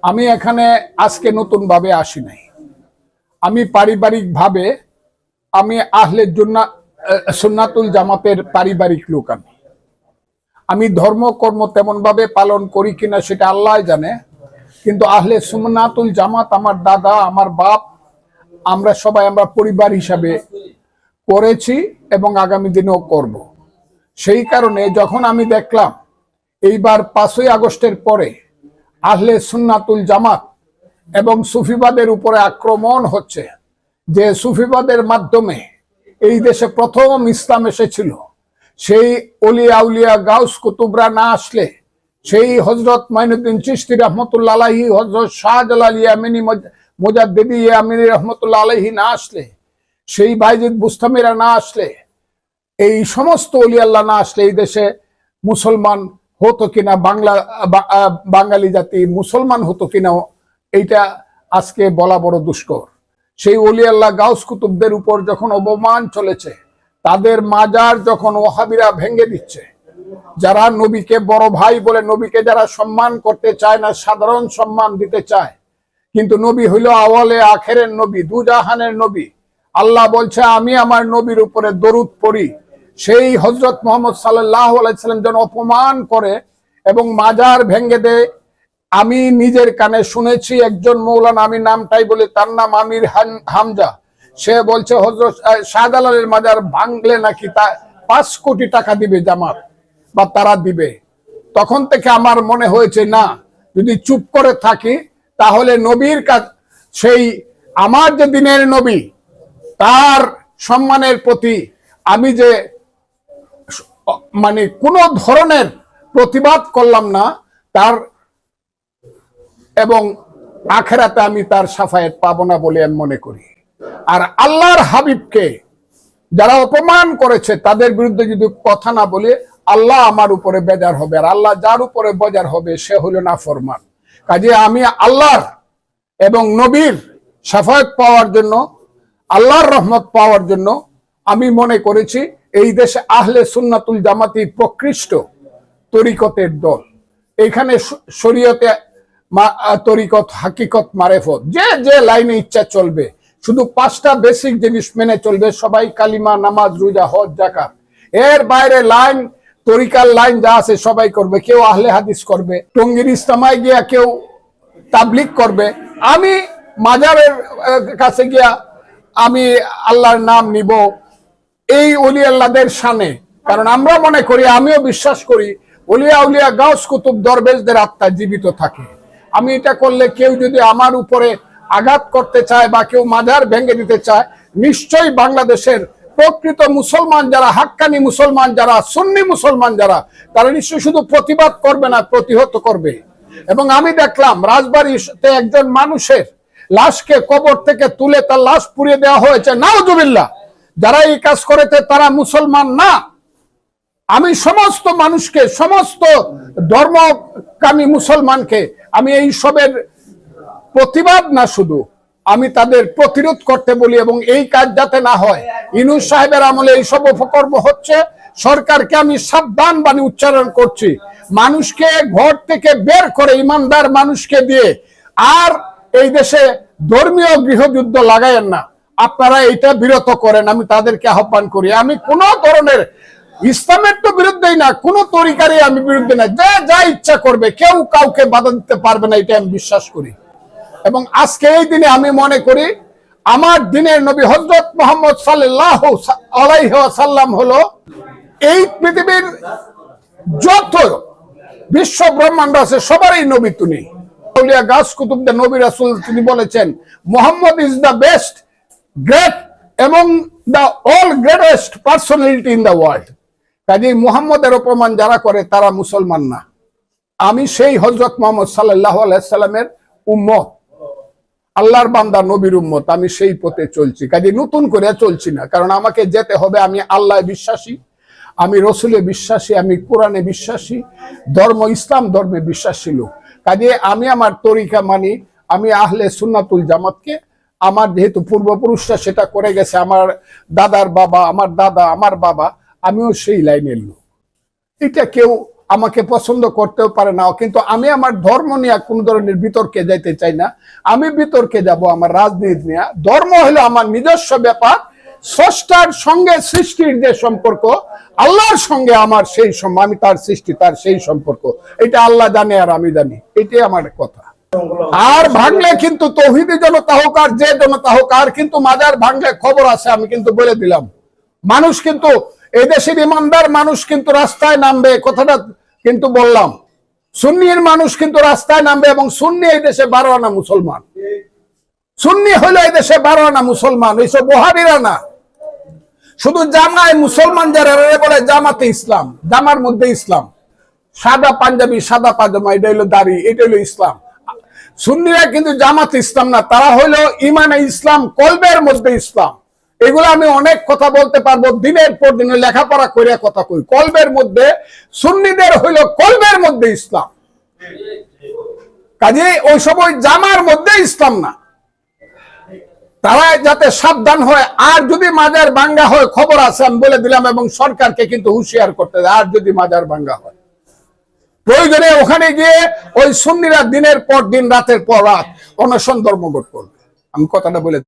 আমি এখানে আজকে নতুন ভাবে আসি নাই। আমি পারিবারিক ভাবে আমি সুন্নাতুল জামাতের পারিবারিক লোক। আমি ধর্মকর্ম তেমন ভাবে পালন করি কিনা সেটা আল্লাহ জানে, কিন্তু আহলে সুন্নাতুল জামাত আমার দাদা, আমার বাপ, আমরা সবাই আমরা পরিবার হিসাবে করেছি এবং আগামী দিনেও করব। সেই কারণে যখন আমি দেখলাম এইবার 5ই আগস্টের পরে আহলে সুন্নাতুল জামাত এবং সুফিবাদের উপরে আক্রমণ হচ্ছে, যে সুফিবাদের মাধ্যমে এই দেশে প্রথম ইসলাম এসেছিল, সেই অলিয়া উলিয়া গাউস কুতুবরা না আসলে, সেই হজরত মাইনুদ্দিন চিশতি রহমতুল্লাহ আলাইহি, হজরত শাহজালাল ইয়ামিনী মুজাদ্দিদি ইয়ামিনী রহমতুল্লাহ আলাইহি না আসলে, সেই বাইজিদ বুস্তামিরা না আসলে, এই সমস্ত অলি আল্লাহ না আসলে এই দেশে মুসলমান হতো কিনা, বাঙালি জাতি মুসলমান হতো কিনা, এইটা আজকে বলা বড় দুষ্কর। সেই অলি আল্লাহ গাউস কুতুবদের উপর যখন অপমান চলেছে, তাদের মাজার যখন ওয়াহাবিরা ভেঙে দিচ্ছে, যারা নবীকে বড় ভাই বলে নবীকে যারা সম্মান করতে চায় না, সাধারণ সম্মান দিতে চায়, কিন্তু নবী হইল আওয়ালে আখেরের নবী, দুজাহানের নবী। আল্লাহ বলছে আমি আমার নবীর উপরে দরুদ পড়ি। সেই হযরত মুহাম্মদ সাল্লাল্লাহু আলাইহি সাল্লাম যেন অপমান করে এবং মাজার ভেঙে দেয়, আমি নিজের কানে শুনেছি। একজন মৌলানা, আমি নামটাই বলি, তার নাম আমির হামজা, সে বলছে হযরত শাহজালালের মাজার ভাঙলে নাকি তা 5 কোটি টাকা দিবে জামাত বা তারা দিবে। তখন থেকে আমার মনে হয়েছে না, যদি চুপ করে থাকি তাহলে নবীর কাজ, সেই আমার যে দিনের নবী তার সম্মানের প্রতি আমি যে মানে কোনো ধরনের প্রতিবাদ করলাম না, তার এবং আখেরাতে আমি তার সাফায়েত পাবো না বলে আমি মনে করি। আর আল্লাহর হাবিবকে যারা অপমান করেছে তাদের বিরুদ্ধে যদি কথা না বলে, আল্লাহ আমার উপরে বেজার হবে, আর আল্লাহ যার উপরে বেজার হবে সে হলো নাফরমান। কাজে আমি আল্লাহর এবং নবীর সাফায়েত পাওয়ার জন্য, আল্লাহর রহমত পাওয়ার জন্য আমি মনে করেছি এই দেশে আহলে সুন্নাতুল জামাতি প্রকৃষ্ট তরিকতের দল। এইখানে শরীয়তে তরিকত, হাকিকত, মারেফত, যে যে লাইনে ইচ্ছা চলবে, শুধু 5টা বেসিক জিনিস মেনে চলবে সবাই, কালিমা, নামাজ, রোজা, হজ, যাকাত। এর বাইরে লাইন, তরিকার লাইন যা আছে সবাই করবে। কেউ আহলে হাদিস করবে, টঙ্গীর ইস্তেমায় গিয়া কেউ তাবলিগ করবে, আমি মাজারের কাছে গিয়া আমি আল্লাহর নাম নিব, এই ওলি আল্লাহদের শানে। কারণ আমরা মনে করি, আমিও বিশ্বাস করি, ওলিয়া উলিয়া গাউস কুতুব দরবেশদের আত্মা জীবিত থাকে। আমি এটা করলে কেউ যদি আমার উপরে আঘাত করতে চায় বা কেউ মাজার ভেঙে দিতে চায়, নিশ্চয়ই বাংলাদেশের প্রকৃত মুসলমান যারা, হাক্কানি মুসলমান যারা, সুন্নি মুসলমান যারা, তারা নিশ্চয়ই শুধু প্রতিবাদ করবে না, প্রতিহত করবে। এবং আমি দেখলাম রাজবাড়িতে একজন মানুষের লাশকে কবর থেকে তুলে তার লাশ পুড়িয়ে দেওয়া হয়েছে। নাউজুবিল্লাহ, যারা এই কাজ করেছে তারা মুসলমান না। আমি সমস্ত মানুষকে, সমস্ত ধর্মকামী মুসলমানকে আমি এই সবের প্রতিবাদ না, শুধু আমি তাদের প্রতিরোধ করতে বলি। এবং এই কাজ যাতে না হয়, ইউনূস সাহেবের আমলে এই সব অপকর্ম হচ্ছে, সরকারকে আমি সাবধান বাণী উচ্চারণ করছি, মানুষকে ঘর থেকে বের করে ইমানদার মানুষকে দিয়ে আর এই দেশে ধর্মীয় গৃহযুদ্ধ লাগায়েন না, আপনারা এটা বিরত করেন। আমি তাদেরকে আহ্বান করি। আমি কোন ধরনের ইসলামের তো বিরুদ্ধেই না, কোন তরিকারই আমি বিরুদ্ধে না, যে যা ইচ্ছা করবে, কেউ কাউকে বাধা দিতে পারবে না, এটা আমি বিশ্বাস করি। এবং আজকে এই দিনে আমি মনে করি আমার দিনের নবী হযরত মুহাম্মদ সাল্লাল্লাহু আলাইহি ওয়াসাল্লাম হলো এই পৃথিবীর যত বিশ্ব ব্রহ্মাণ্ড আছে সবারই নবী তিনি। আউলিয়া গাউস কুতুবদের নবী রাসূল তিনি বলেছেন, Muhammad is the best, great among the all greatest personality in the world. কাজেই মুহাম্মদের অপমান যারা করে তারা মুসলমান না। আমি সেই হযরত মুহাম্মদ সাল্লাল্লাহু আলাইহি সাল্লামের উম্মত, আল্লাহর বান্দা, নবীর উম্মত। আমি সেই পথে চলছি, কাজে নতুন করে চলছি না। কারণ আমাকে যেতে হবে, আমি আল্লাহ বিশ্বাসী, আমি রসুলে বিশ্বাসী, আমি কোরআনে বিশ্বাসী, ধর্ম ইসলাম ধর্মে বিশ্বাসী লোক। কাজে আমি আমার তরিকা মানি, আমি আহলে সুন্নাতুল জামাতকে, আমার যেহেতু পূর্বপুরুষরা সেটা করে গেছে, আমার দাদার বাবা, আমার দাদা, আমার বাবা, আমিও সেই লাইনের লোক। এটা কেউ আমাকে পছন্দ করতেও পারে না, কিন্তু আমি আমার ধর্ম নিয়ে কোন ধরনের বিতর্কে যাইতে চাই না। আমি বিতর্কে যাব আমার রাজনীতি নিয়ে। ধর্ম হলো আমার নিজস্ব ব্যাপার, স্রষ্টার সঙ্গে সৃষ্টির যে সম্পর্ক, আল্লাহর সঙ্গে আমার সেই আমি তার সৃষ্টি, তার সেই সম্পর্ক, এটা আল্লাহ জানে আর আমি জানি, এটাই আমার কথা। আর ভাঙলে কিন্তু তৌহিদি জনতা হোক আর যে জনতা হোক, আর কিন্তু মাজার ভাঙলে খবর আছে, আমি কিন্তু বলে দিলাম। মানুষ কিন্তু এই দেশের ইমানদার মানুষ কিন্তু রাস্তায় নামবে, কথাটা কিন্তু বললাম। সুন্নির মানুষ কিন্তু রাস্তায় নামবে, এবং সুন্নি এই দেশে 12 আনা মুসলমান। সুন্নি হলো এই দেশে 12 আনা মুসলমান, এইসব ওয়াহাবিরা না। শুধু জামায় মুসলমান যারা বলে জামাতে ইসলাম, জামার মধ্যে ইসলাম, সাদা পাঞ্জাবি সাদা পাজামা, এটা হলো দাড়ি, এটা হলো ইসলাম। সুন্নিরা কিন্তু জামাত ইসলাম না, তারা হলো ইমানে ইসলাম, কলবের মধ্যে ইসলাম। এগুলো আমি অনেক কথা বলতে পারবো, দিনের পর দিন লেখাপড়া করে কথা কই। কলবের মধ্যে সুন্নিদের হইল কলবের মধ্যে ইসলাম, কাজে ওই সময় জামার মধ্যে ইসলাম না। তারা যাতে সাবধান হয়। আর যদি মাজার ভাঙ্গা হয়, খবর আছে, আমি বলে দিলাম, এবং সরকারকে কিন্তু হুঁশিয়ার করতে দেয়। আর যদি মাজার ভাঙ্গা হয়, প্রয়োজনে ওখানে গিয়ে ওই সুন্নিরা দিনের পর দিন রাতের পর রাত অনশন ধর্মঘট করবে। আমি কথাটা বলে